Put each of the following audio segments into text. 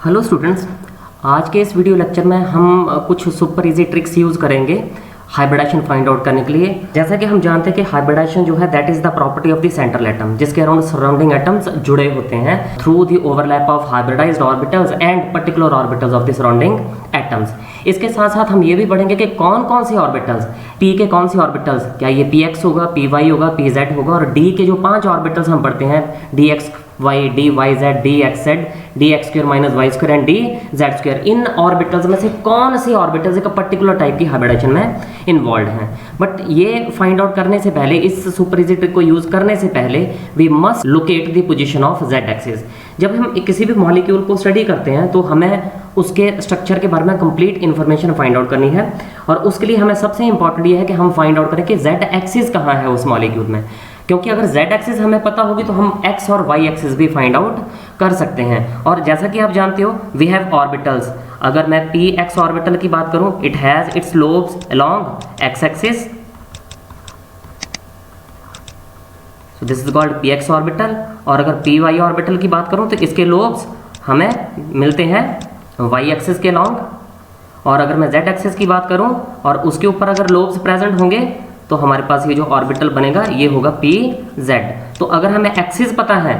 Hello students, आज के इस वीडियो लेक्चर में हम कुछ सुपर इजी ट्रिक्स यूज़ करेंगे हाइब्रिडाइजेशन फाइंड आउट करने के लिए। जैसा कि हम जानते हैं कि हाइब्रिडाइजेशन जो है that is the property of the central atom, जिसके अराउंड सराउंडिंग एटम्स जुड़े होते हैं through the overlap of hybridised orbitals and particular orbitals of the surrounding atoms. इसके साथ साथ हम ये भी पढ़ेंगे कि कौन कौन से ऑर्बिटल्स, पी के कौन से ऑर्बिटल्स, क्या ये पी एक्स होगा, पी वाई होगा, पी जेड होगा, और डी के जो 5 ऑर्बिटल्स हम पढ़ते हैं d x y, d y z, d x z, d x square minus y square and d z square, इन ऑर्बिटल्स में से कौन सी ऑर्बिटल्स एक पर्टिकुलर टाइप की हाइब्रिडाइजेशन में इन्वॉल्व हैं। बट ये फाइंड आउट करने से पहले, इस सुपर इजी ट्रिक को यूज करने से पहले we must locate the position of z axis. जब हम किसी भी मॉलिक्यूल को स्टडी करते हैं तो हमें उसके स्ट्रक्चर के बारे में कंप्लीट इन्फॉर्मेशन फाइंड आउट करनी है, और उसके लिए हमें सबसे इंपॉर्टेंट ये है कि हम फाइंड आउट करें कि जेड एक्सिस कहाँ है उस मॉलिक्यूल में। क्योंकि अगर z एक्सिस हमें पता होगी तो हम x और y एक्सिस भी फाइंड आउट कर सकते हैं। और जैसा कि आप जानते हो वी हैव ऑर्बिटल्स। अगर मैं px ऑर्बिटल की बात करूं, it has its lobes along x axis, so this is called px orbital. और अगर py ऑर्बिटल की बात करूं तो इसके लोब्स हमें मिलते हैं y एक्सिस के अलोंग। और अगर मैं z एक्सिस की बात करूं और उसके ऊपर अगर लोब्स प्रेजेंट होंगे तो हमारे पास ये जो ऑर्बिटल बनेगा ये होगा पी जेड। तो अगर हमें एक्सिस पता है,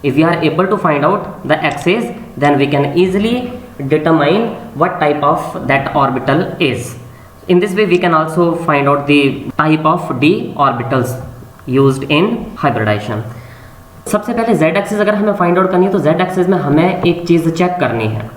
if you are able to find out the axis, then we can easily determine what type of that orbital is. In this way we can also find out the type of d orbitals used in hybridisation. सबसे पहले Z axis अगर हमें find out करनी है तो Z axis में हमें एक चीज़ चेक करनी है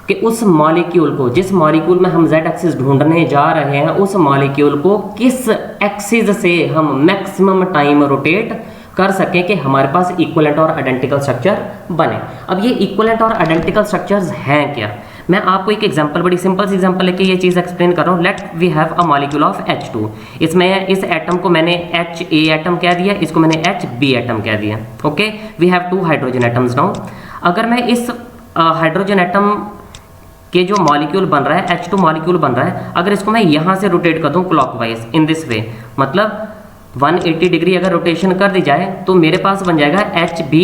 कि उस मॉलिक्यूल को, जिस मॉलिक्यूल में हम जेड एक्सिस ढूंढने जा रहे हैं, उस मॉलिक्यूल को किस एक्सिस से हम मैक्सिमम टाइम रोटेट कर सकें कि हमारे पास इक्विवेलेंट और आइडेंटिकल स्ट्रक्चर बने। अब ये इक्विवेलेंट और आइडेंटिकल स्ट्रक्चर्स हैं क्या? मैं आपको एक एग्जांपल, बड़ी सिंपल सी एग्जांपल लेके ये चीज़ एक्सप्लेन कर रहा हूँ। Let we have a molecule of H2। इसमें इस एटम को मैंने HA एटम कह दिया, इसको मैंने HB एटम कह दिया। Okay, we have 2 hydrogen atoms now. अगर मैं इस हाइड्रोजन एटम के जो मॉलिक्यूल बन रहा है, H2 मॉलिक्यूल बन रहा है, अगर इसको मैं यहाँ से रोटेट कर दूँ क्लॉकवाइज इन दिस वे, मतलब 180 डिग्री अगर रोटेशन कर दी जाए तो मेरे पास बन जाएगा HB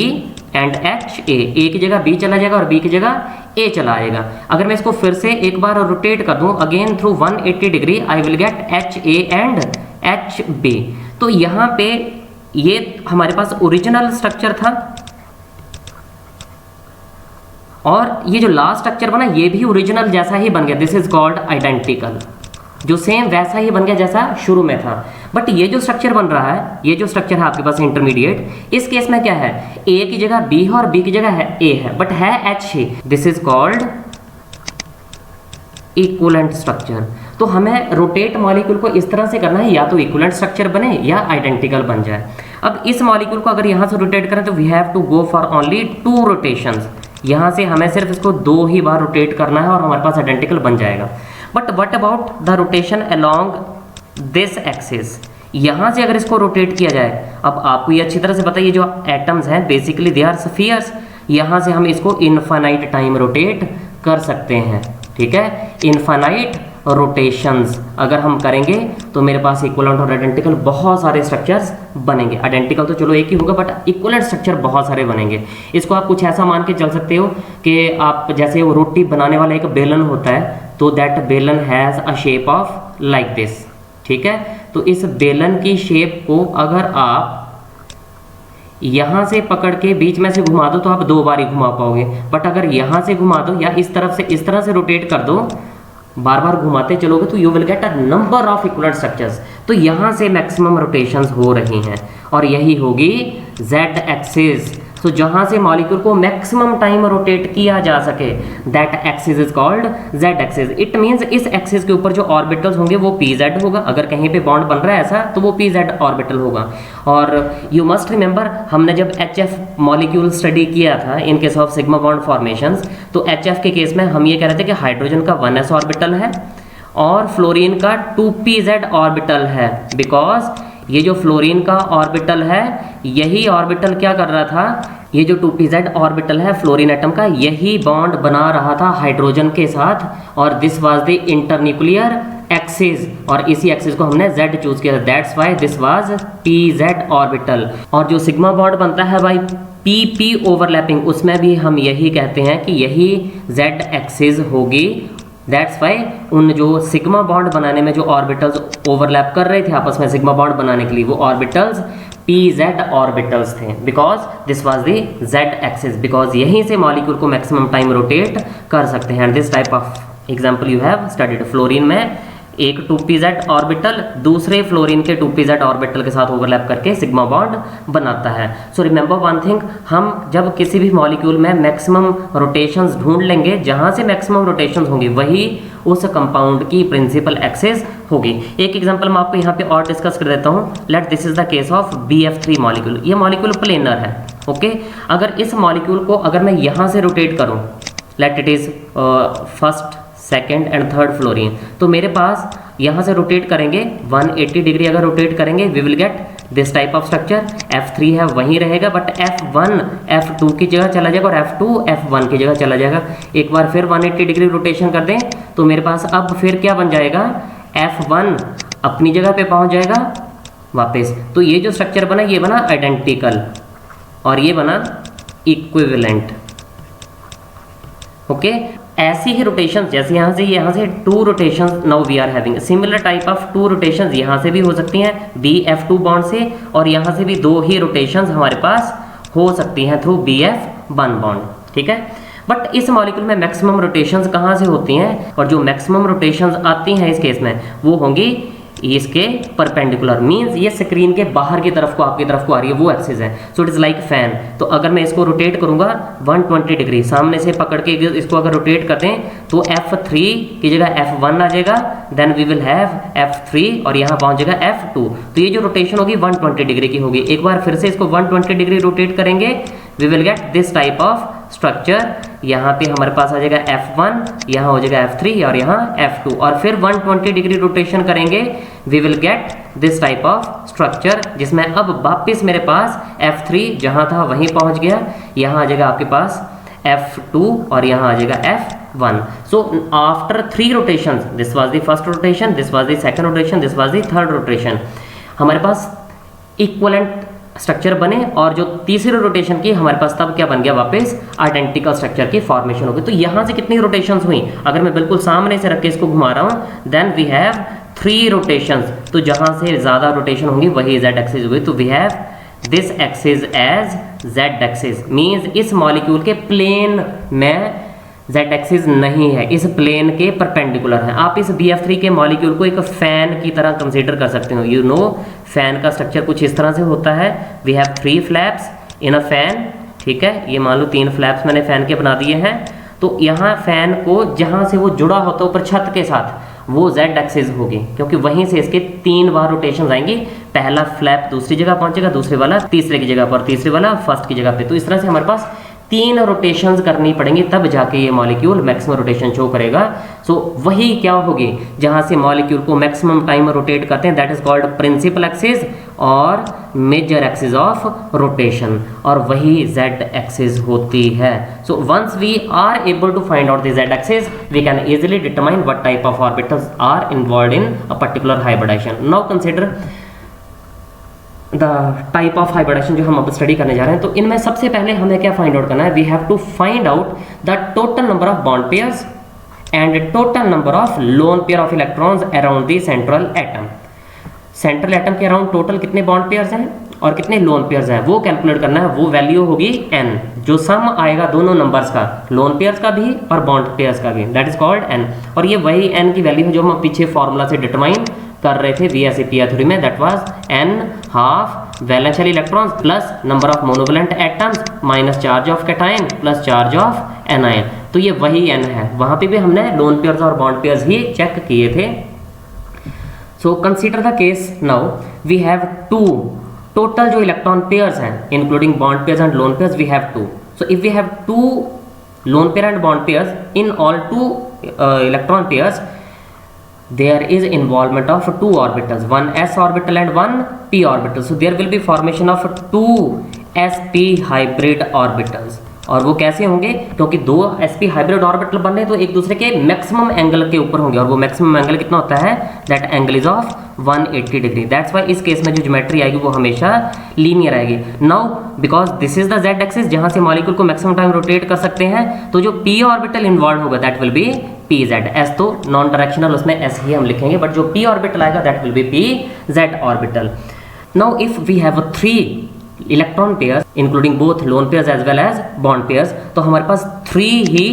एंड HA। A की जगह B चला जाएगा और B की जगह A चला आएगा। अगर मैं इसको फिर से एक बार रोटेट कर दूँ again through 180 degree, I will get HA and HB। तो यहाँ पे ये हमारे पास ओरिजिनल स्ट्रक्चर था, और ये जो लास्ट स्ट्रक्चर बना ये भी ओरिजिनल जैसा ही बन गया। दिस इज कॉल्ड आइडेंटिकल, जो सेम वैसा ही बन गया जैसा शुरू में था। बट ये जो स्ट्रक्चर बन रहा है, ये जो स्ट्रक्चर है आपके पास इंटरमीडिएट, इस केस में क्या है, ए की जगह बी है और बी की जगह है ए है, बट है H he. This is called equivalent structure. तो हमें रोटेट मॉलिक्यूल को इस तरह से करना है, या तो इक्विवेलेंट स्ट्रक्चर बने या आइडेंटिकल बन जाए। अब इस मॉलिक्यूल को अगर यहाँ से रोटेट करें तो we have to go for only 2 rotations. यहाँ से हमें सिर्फ इसको 2 ही बार रोटेट करना है और हमारे पास आइडेंटिकल बन जाएगा। But what about the rotation along this axis? यहाँ से अगर इसको रोटेट किया जाए, अब आपको ये अच्छी तरह से पता है ये जो एटम्स हैं बेसिकली दे आर स्फीयर्स, यहाँ से हम इसको इनफाइनाइट टाइम रोटेट कर सकते हैं। ठीक है, इनफाइनाइट रोटेशंस अगर हम करेंगे तो मेरे पास इक्विवेलेंट और आइडेंटिकल बहुत सारे स्ट्रक्चर्स बनेंगे। आइडेंटिकल तो चलो एक ही होगा, बट इक्विवेलेंट स्ट्रक्चर बहुत सारे बनेंगे। इसको आप कुछ ऐसा मान के चल सकते हो कि आप जैसे वो रोटी बनाने वाला एक बेलन होता है, तो दैट बेलन has a shape of like this. ठीक है, तो इस बेलन की शेप को अगर आप यहाँ से पकड़ के बीच में से घुमा दो तो आप 2 बार ही घुमा पाओगे, बट अगर यहाँ से घुमा दो या इस तरफ से इस तरह से रोटेट कर दो, बार बार घुमाते चलोगे तो you will get a number of equivalent structures. तो यहाँ से मैक्सिमम रोटेशंस हो रही हैं, और यही होगी जेड एक्सिस। तो जहाँ से मॉलिक्यूल को मैक्सिमम टाइम रोटेट किया जा सके, that axis is called Z axis. It means इस एक्सिस के ऊपर जो ऑर्बिटल्स होंगे वो पी जेड होगा। अगर कहीं पे बॉन्ड बन रहा है ऐसा तो वो पी जेड ऑर्बिटल होगा। और यू मस्ट रिमेंबर, हमने जब HF मॉलिक्यूल स्टडी किया था in case of sigma bond formations, तो HF के केस में हम ये कह रहे थे कि हाइड्रोजन का 1s ऑर्बिटल है और फ्लोरीन का 2pz ऑर्बिटल है, बिकॉज ये जो फ्लोरीन का ऑर्बिटल है यही ऑर्बिटल क्या कर रहा था, ये जो 2pz ऑर्बिटल है फ्लोरीन एटम का, यही बॉन्ड बना रहा था हाइड्रोजन के साथ, और this was the internuclear axis, और इसी एक्सिस को हमने z चूज किया, that's why this was pz orbital. और जो सिग्मा बॉन्ड बनता है भाई pp ओवरलैपिंग, उसमें भी हम यही कहते हैं कि यही z एक्सिस होगी। दैट्स वाई उन जो सिग्मा बॉन्ड बनाने में जो ऑर्बिटल्स ओवरलैप कर रहे थे आपस में सिग्मा बॉन्ड बनाने के लिए, वो ऑर्बिटल्स pz ऑर्बिटल्स थे, because this was the z axis, because यहीं से मॉलिक्यूल को मैक्सिमम टाइम रोटेट कर सकते हैं। And this type of example you have studied. Fluorine में एक 2pz ऑर्बिटल दूसरे फ्लोरीन के 2pz ऑर्बिटल के साथ ओवरलैप करके सिग्मा बॉन्ड बनाता है। सो रिमेंबर वन थिंग, हम जब किसी भी मॉलिक्यूल में मैक्सिमम रोटेशंस ढूंढ लेंगे, जहां से मैक्सिमम रोटेशंस होंगी वही उस कंपाउंड की प्रिंसिपल एक्सिस होगी। एक एग्जांपल मैं आपको यहाँ पे और डिस्कस कर देता हूँ। Let this is the case of BF3 molecule. ये मॉलिक्यूल प्लेनर है, ओके। अगर इस मॉलिक्यूल को अगर मैं यहाँ से रोटेट करूँ, let it is first second and third fluorine, तो मेरे पास यहाँ से रोटेट करेंगे 180 डिग्री अगर रोटेट करेंगे, we will get this type of structure. F3 है वहीं रहेगा, बट F1 F2 की जगह चला जाएगा और F2 F1 की जगह चला जाएगा। एक बार फिर 180 डिग्री रोटेशन कर दें तो मेरे पास अब फिर क्या बन जाएगा, F1 अपनी जगह पे पहुंच जाएगा वापस। तो ये जो स्ट्रक्चर बना ये बना आइडेंटिकल और ये बना इक्विवेलेंट, ओके। ऐसी ही रोटेशन जैसे यहाँ से 2 rotation now we are having similar type of 2 rotation यहाँ से भी हो सकती हैं BF2 बॉन्ड से, और यहाँ से भी 2 ही रोटेशन हमारे पास हो सकती हैं थ्रू BF1 बॉन्ड, ठीक है। बट इस मॉलिक्यूल में मैक्सिमम रोटेशंस कहाँ से होती हैं, और जो मैक्सिमम रोटेशंस आती हैं इस केस में वो होंगी इसके परपेंडिकुलर, मींस ये स्क्रीन के बाहर की तरफ को आपकी तरफ को आ रही है, वो एक्सिस है। सो इट इज लाइक फैन। तो अगर मैं इसको रोटेट करूंगा 120 डिग्री सामने से पकड़ के इसको अगर रोटेट करते हैं तो F3 की जगह F1 आ जाएगा, then we will have F3 और यहाँ पहुंच जाएगा F2। तो ये जो रोटेशन होगी 120 डिग्री की होगी। एक बार फिर से इसको 120 डिग्री रोटेट करेंगे, we will get this type of structure. यहाँ पे हमारे पास आ जाएगा F1, यहाँ हो जाएगा F3 और यहाँ F2, और फिर 120 डिग्री रोटेशन करेंगे, we will get this type of structure, जिसमें अब वापस मेरे पास F3 जहाँ था वहीं पहुँच गया, यहाँ आ जाएगा आपके पास F2 और यहाँ आ जाएगा F1। So after 3 rotations, this was the first rotation, this was the second rotation, this was the third rotation, हमारे पास इक्वलेंट स्ट्रक्चर बने, और जो तीसरे रोटेशन की हमारे पास तब क्या बन गया, वापस आइडेंटिकल स्ट्रक्चर की फॉर्मेशन होगी। तो यहाँ से कितनी रोटेशंस हुई, अगर मैं बिल्कुल सामने से रख के इसको घुमा रहा हूँ, देन वी हैव 3 रोटेशंस। तो जहाँ से ज़्यादा रोटेशन होंगी वही z एक्सिस होगी। तो we have this axis as z axis, means इस मॉलिक्यूल के प्लेन में z एक्सिस नहीं है, इस प्लेन के परपेंडिकुलर है। आप इस BF3 के मॉलिक्यूल को एक फैन की तरह कंसीडर कर सकते हो। यू नो फैन का स्ट्रक्चर कुछ इस तरह से होता है। We have 3 flaps in a fan, ठीक है। ये मान लो 3 फ्लैप्स मैंने फैन के बना दिए हैं। तो यहाँ फैन को जहाँ से वो जुड़ा होता है ऊपर छत के साथ, वो z एक्सिस होगी, क्योंकि वहीं से इसके 3 बार रोटेशन आएंगी। पहला फ्लैप दूसरी जगह पहुंचेगा, दूसरे वाला तीसरे की जगह पर, तीसरे वाला फर्स्ट की जगह पे। तो इस तरह से हमारे पास 3 रोटेशंस करनी पड़ेंगी, तब जाके ये मॉलिक्यूल मैक्सिमम रोटेशन शो करेगा। सो वही क्या होगी, जहाँ से मॉलिक्यूल को मैक्सिमम टाइम रोटेट करते हैं, that is called principal axis और मेजर एक्सिस ऑफ रोटेशन, और वही z एक्सिस होती है। So once we are able to find out the z axis, we can easily determine what type of orbitals are involved in a particular hybridisation. Now consider the type of hybridisation जो हम अब study करने जा रहे हैं। तो इनमें सबसे पहले हमें क्या फाइंड आउट करना है, we have to find out the total number of bond pairs and total number of lone pair of electrons around the central atom. Central atom के अराउंड टोटल कितने बॉन्ड पेयर्स हैं और कितने lone pairs हैं, वो calculate करना है। वो वैल्यू होगी n, जो सम आएगा दोनों नंबर्स का, लोन पेयर्स का भी और बॉन्ड पेयर्स का भी, दैट इज कॉल्ड n। और ये वही n की वैल्यू है जो हम पीछे फॉर्मूला से डिटरमाइन कर रहे थे VSEPR थ्योरी में, that was n half valence shell electrons plus number of monovalent atoms minus charge of cation plus charge of anion. तो ये वही n है, वहां पे भी हमने लोन पेयर्स और बॉन्ड पेयर्स ही चेक किए थे। So consider the case now, we have 2 total जो इलेक्ट्रॉन पेयर्स हैं including bond pairs and lone pairs, we have 2। So if we have 2 lone pair and bond pairs in all 2 electron pairs, there is involvement of 2 orbitals, one s orbital and one p orbital. So there will be formation of 2 sp hybrid orbitals. और वो कैसे होंगे, क्योंकि दो sp hybrid orbital बन रहे हैं तो एक दूसरे के मैक्सिमम एंगल के ऊपर होंगे, और वो मैक्सिमम एंगल कितना होता है, that angle is of 180 degree. That's why इस केस में जो ज्योमेट्री आएगी वो हमेशा लीनियर आएगी। Now because this is the Z axis जहां से मॉलिक्यूल को मैक्सिमम टाइम रोटेट कर सकते हैं, तो जो p ऑर्बिटल इन्वॉल्व होगा that will be pz। s तो नॉन डायरेक्शनल, उसमें s ही हम लिखेंगे, बट जो p ऑर्बिटल आएगा that will be pz orbital. Now if we have 3 electron pairs including both lone pairs as well as bond pairs, तो हमारे पास 3 ही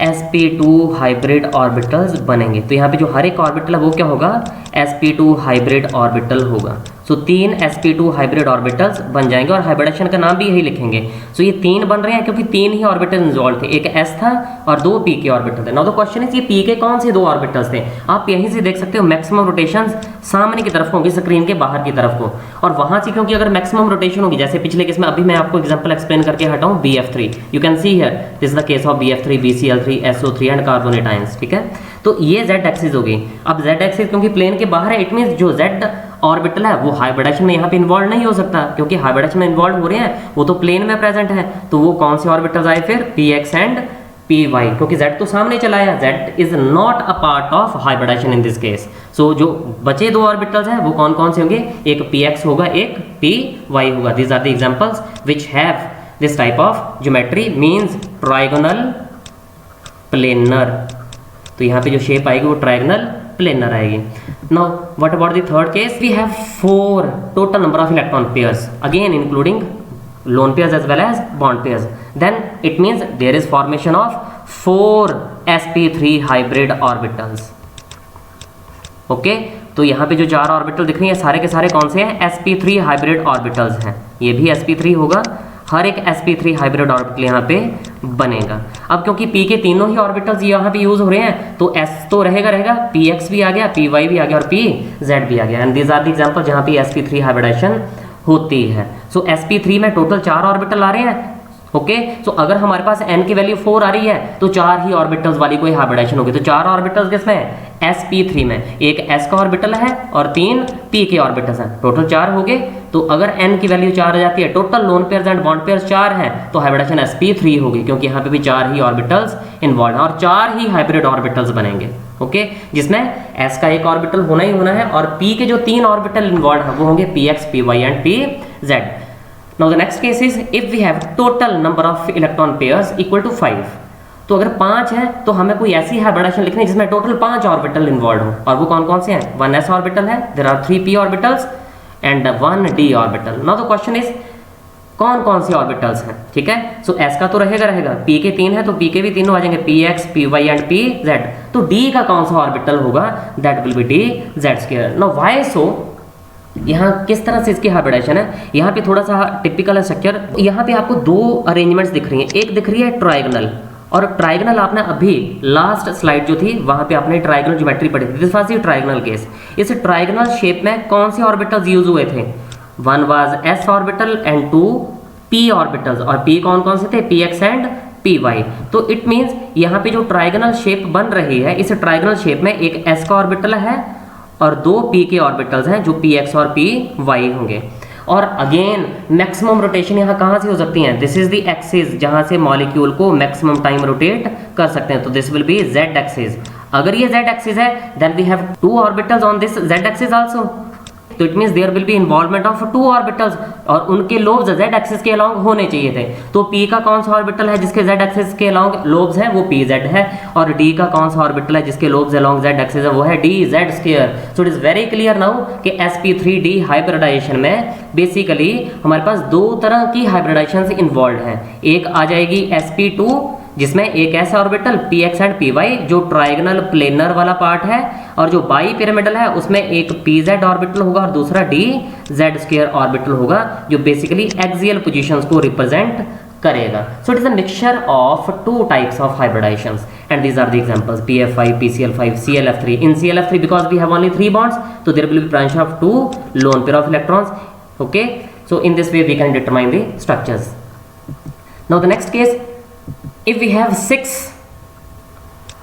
sp2 hybrid orbitals बनेंगे। तो यहाँ पे जो हर एक ऑर्बिटल है वो क्या होगा, sp2 हाइब्रिड ऑर्बिटल होगा। सो 3 sp2 हाइब्रिड ऑर्बिटल्स बन जाएंगे, और हाइब्रिडेशन का नाम भी यही लिखेंगे। सो ये 3 बन रहे हैं क्योंकि 3 ही ऑर्बिटल इन्वॉल्व थे, एक s था और 2 p के ऑर्बिटल थे। नाउ द क्वेश्चन इज ये p के कौन से 2 ऑर्बिटल्स थे। आप यहीं से देख सकते हो मैक्सिमम रोटेशंस सामने की तरफ होंगी, स्क्रीन के बाहर की तरफ को, और वहां से क्योंकि अगर मैक्सिमम रोटेशन होगी, जैसे पिछले केस में अभी मैं आपको एग्जांपल एक्सप्लेन करके हटाऊं bf3, you can see here this is the case of bf3 bcl3 so3 and carbonate ions, ठीक है। तो ये z एक्सिस होगी। अब z एक्सिस क्योंकि प्लेन के बाहर है, इट मींस जो z ऑर्बिटल है वो हाइब्रिडेशन में यहाँ पे इन्वॉल्व नहीं हो सकता, क्योंकि हाइब्रिडेशन में इन्वॉल्व हो रहे हैं वो तो प्लेन में प्रेजेंट है। तो वो कौन से ऑर्बिटल्स आए फिर, px एंड py, क्योंकि z तो सामने चला आया, z is not a part of hybridisation in this case. So जो बचे 2 ऑर्बिटल्स हैं वो कौन कौन से होंगे, एक px होगा, एक py होगा। These are the examples which have this type of geometry, means trigonal planar. तो यहाँ पे जो शेप आएगी वो ट्रायगोनल प्लेनर आएगी। Now what about the third case, we have 4 total number of electron pairs, again including lone pairs as well as bond pairs, then it means there is formation of 4 sp3 hybrid orbitals। Okay, तो यहाँ पे जो 4 orbital दिख रही हैं सारे के सारे कौन से हैं, sp3 हाइब्रिड ऑर्बिटल्स हैं। ये भी sp3 होगा, हर एक sp3 हाइब्रिड ऑर्बिटल यहाँ पे बनेगा। अब क्योंकि p के तीनों ही ऑर्बिटल्स यहाँ पे यूज हो रहे हैं तो s तो रहेगा, px भी आ गया, py भी आ गया और pz भी आ गया। And these are the example जहाँ पे sp3 हाइब्रिडेशन होती है। सो sp3 में टोटल 4 ऑर्बिटल आ रहे हैं। ओके, सो अगर हमारे पास n की वैल्यू 4 आ रही है तो 4 ही ऑर्बिटल्स वाली कोई हाइब्रिडेशन होगी। तो 4 ऑर्बिटल्स किसमें है, sp3 में, एक s का ऑर्बिटल है और 3 p के ऑर्बिटल्स हैं, टोटल 4 हो गए। तो अगर n की वैल्यू 4 आ जाती है, total lone pairs and bond pairs 4 हैं, तो हाइब्रिडेशन sp3 होगी, क्योंकि यहाँ पे भी 4 ही ऑर्बिटल्स इन्वॉल्व हैं और 4 ही हाइब्रिड ऑर्बिटल्स बनेंगे। ओके, जिसमें s का एक ऑर्बिटल होना ही होना है और p के जो 3 ऑर्बिटल इन्वॉल्व हैं वो होंगे px, py and pz। Now the next case is if we have total number of electron pairs equal to 5। तो अगर 5 है तो हमें कोई ऐसी हाइब्रिडेशन लिखनी है जिसमें टोटल 5 ऑर्बिटल इन्वॉल्व हो, और वो कौन कौन से हैं, 1s ऑर्बिटल है, there are 3 p orbitals and 1 d orbital. Now the question is कौन कौन से ऑर्बिटल्स हैं, ठीक है। सो s का तो रहेगा, p के 3 है तो p के भी तीनों आ जाएंगे, px, py एंड pz। तो d का कौन सा ऑर्बिटल होगा, that will B dz²। Now why so, यहाँ किस तरह से इसकी हाइब्रिडेशन है, यहाँ पे थोड़ा सा टिपिकल है स्ट्रक्चर। यहाँ पे आपको 2 अरेंजमेंट्स दिख रही हैं, एक दिख रही है ट्रायगोनल, और ट्रायगोनल आपने अभी लास्ट स्लाइड जो थी वहाँ पे आपने ट्रायगोनल ज्योमेट्री पढ़ी थी, this was the trigonal case. इस ट्रायगोनल शेप में कौन से ऑर्बिटल्स यूज हुए थे, 1 was s orbital and 2 p orbitals, और p कौन कौन से थे, px एंड py। तो इट मीन्स यहाँ पे जो ट्रायगोनल शेप बन रही है, इस ट्रायगोनल शेप में एक s का ऑर्बिटल है और 2 p के ऑर्बिटल्स हैं जो px और py होंगे। और अगेन मैक्सिमम रोटेशन यहाँ कहाँ से हो सकती हैं, दिस इज द एक्सिस जहाँ से मॉलिक्यूल को मैक्सिमम टाइम रोटेट कर सकते हैं, तो this will be z axis. अगर ये z एक्सिस है then we have 2 orbitals on this z axis also, तो it means there will be involvement of 2 orbitals, और उनके लोब्स z एक्सिस के अलोंग होने चाहिए थे। तो p का कौन सा ऑर्बिटल है जिसके z एक्सिस के अलोंग लोब्स हैं, वो pz है, और d का कौन सा ऑर्बिटल है जिसके लोब्स अलोंग z एक्सिस है, वो है dz²। So it is very clear now कि sp3d हाइब्रिडाइजेशन में बेसिकली हमारे पास 2 तरह की हाइब्रिडाइजेशन इन्वॉल्व हैं। एक आ जाएगी sp2 जिसमें एक s orbital px and py जो ट्रायगोनल प्लेनर वाला पार्ट है, और जो बाई पिरामिडल है उसमें एक pz ऑर्बिटल होगा और दूसरा dz² ऑर्बिटल होगा, जो बेसिकली एक्सियल पोजीशंस को रिप्रेजेंट करेगा। So it is a mixture of 2 types of hybridisations and these are the examples pf5, pcl5, clf3। in clf3 because we have only 3 bonds, so there will be branch of 2 lone pair of electrons। okay, so in this way we can determine the structures। now the next case, if we have 6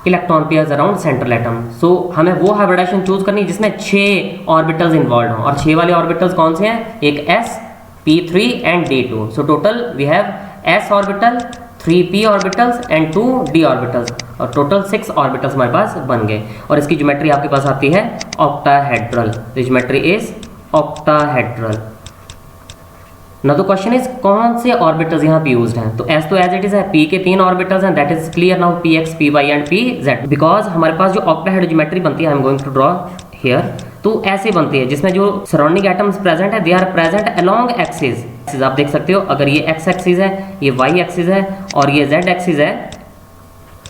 electron pairs around central atom, so हमें वो hybridisation choose करनी है जिसमें 6 orbitals involve हों, और 6 वाले orbitals कौन से हैं, एक s, p3 and d2. So total we have s orbital, 3p orbitals and 2d orbitals, और टोटल 6 ऑर्बिटल्स हमारे पास बन गए। और इसकी ज्योमेट्री आपके पास आती है octahedral. The geometry is octahedral. Now the question is कौन से ऑर्बिटल्स यहाँ पे यूज्ड हैं? तो एस तो एज इट इज है, पी के 3 ऑर्बिटल्स हैं, that is clear now, p x, p y and p z. Because हमारे पास जो ऑक्टाहेड्रल ज्योमेट्री बनती है, I am going to draw here, तो ऐसे बनती है जिसमें जो सराउंडिंग एटम्स प्रेजेंट है, they are present along axis. आप देख सकते हो, अगर ये एक्स एक्सिस है, ये वाई एक्सिस है और ये जेड एक्सिस है,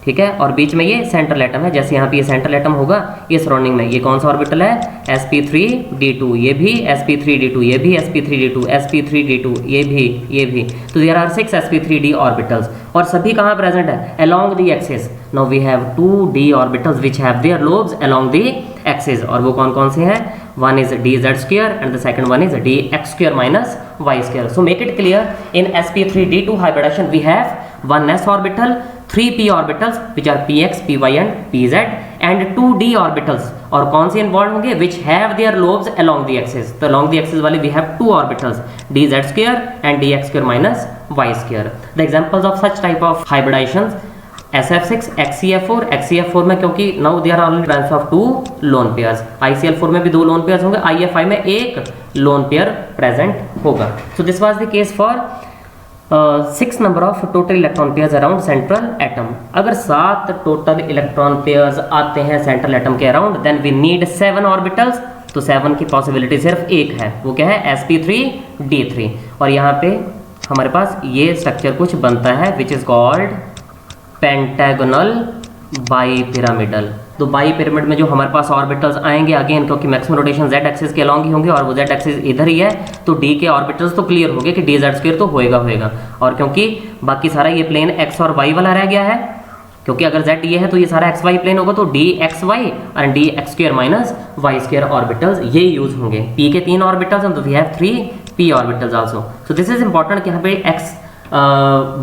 ठीक है, और बीच में ये सेंट्रल एटम है। जैसे यहाँ पे ये सेंट्रल एटम होगा, ये सराउंडिंग में ये कौन सा ऑर्बिटल है? sp3d2, ये भी sp3d2, ये भी sp3d2, sp3d2, ये भी। तो देयर आर 6 sp3d ऑर्बिटल्स, और सभी कहाँ प्रेजेंट है? Along the axis. Now we have 2d orbitals which have their lobes along the axis, और वो कौन कौन से हैं? One is dz² and the second one is dx² minus y²। So make it clear, in sp3d2 hybridization we have 1s orbital, 3p orbitals which are px, py and pz and 2d orbitals, और कौन से involve होंगे? which have their lobes along the axis। तो along the axis वाले we have 2 orbitals, dz² and dx² minus y²। the examples of such type of hybridizations, SF6, XCF4, XCF4 में क्योंकि now there are only branch of 2 lone pairs, ICL4 में भी 2 lone pairs होंगे, IFI में एक lone pair present होगा। so this was the case for 6 number of total electron pairs around central atom। अगर 7 total electron pairs आते हैं central atom के around, then we need 7 orbitals। तो 7 की possibility सिर्फ एक है, वो क्या है? sp3d3। और यहाँ पे हमारे पास ये स्ट्रक्चर कुछ बनता है which is called pentagonal bipyramidal. तो बाईपिरामिड में जो हमारे पास ऑर्बिटल्स आएंगे अगेन, क्योंकि मैक्सिमम रोटेशन जेड एक्सिस के अलॉन्ग ही होंगे और वो जेड एक्सिस इधर ही है, तो डी के ऑर्बिटल्स तो क्लियर हो गए कि dz² तो होएगा। और क्योंकि बाकी सारा ये प्लेन एक्स और वाई वाला रह गया है, क्योंकि अगर जेड ये है तो ये सारा एक्स वाई प्लेन होगा, तो dxy और dx² minus y² ऑर्बिटल्स ये यूज होंगे। पी के 3 ऑर्बिटल्स हैं, तो we have 3p orbitals also. So this is important कि यहाँ पे एक्स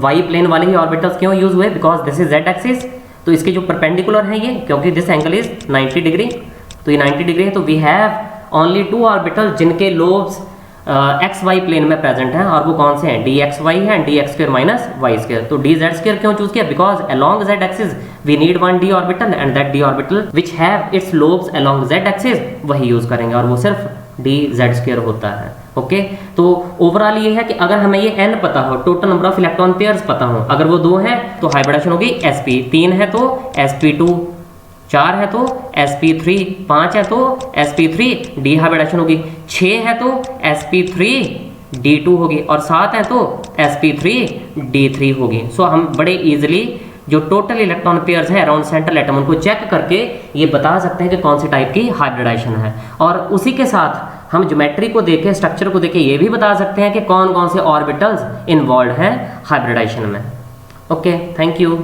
वाई प्लेन वाले ही ऑर्बिटल्स क्यों यूज हुए? Because this is z axis, तो इसके जो परपेंडिकुलर है ये, क्योंकि दिस एंगल इज 90 डिग्री, तो ये 90 डिग्री है, तो वी हैव ओनली 2 ऑर्बिटल्स जिनके लोब्स एक्स वाई प्लेन में प्रेजेंट हैं, और वो कौन से हैं? dxy है एंड dx² minus y²। तो dz² क्यों चूज किया? Because along z axis we need 1 d orbital, and that d orbital which have its lobes along z axis वही यूज करेंगे, और वो सिर्फ dz² होता है। ओके, तो ओवरऑल ये है कि अगर हमें ये n पता हो, total number of electron pairs पता हो, अगर वो 2 हैं तो हाइब्रिडाइजेशन होगी sp, 3 है तो sp2, 4 है तो sp3, 5 है तो sp3 d हाइब्रिडाइजेशन होगी, 6 है तो sp3 d2 होगी, और 7 है तो sp3 d3 होगी। सो हम बड़े इजीली जो टोटल इलेक्ट्रॉन पेयर्स हैं अराउंड सेंट्रल एटम, उनको चेक करके ये बता सकते हैं कि कौन सी टाइप की हाइब्रिडाइजेशन है, और उसी के साथ हम ज्योमेट्री को देखे, स्ट्रक्चर को देखे, ये भी बता सकते हैं कि कौन कौन से ऑर्बिटल्स इन्वॉल्व हैं हाइब्रिडाइजेशन में। Okay, thank you.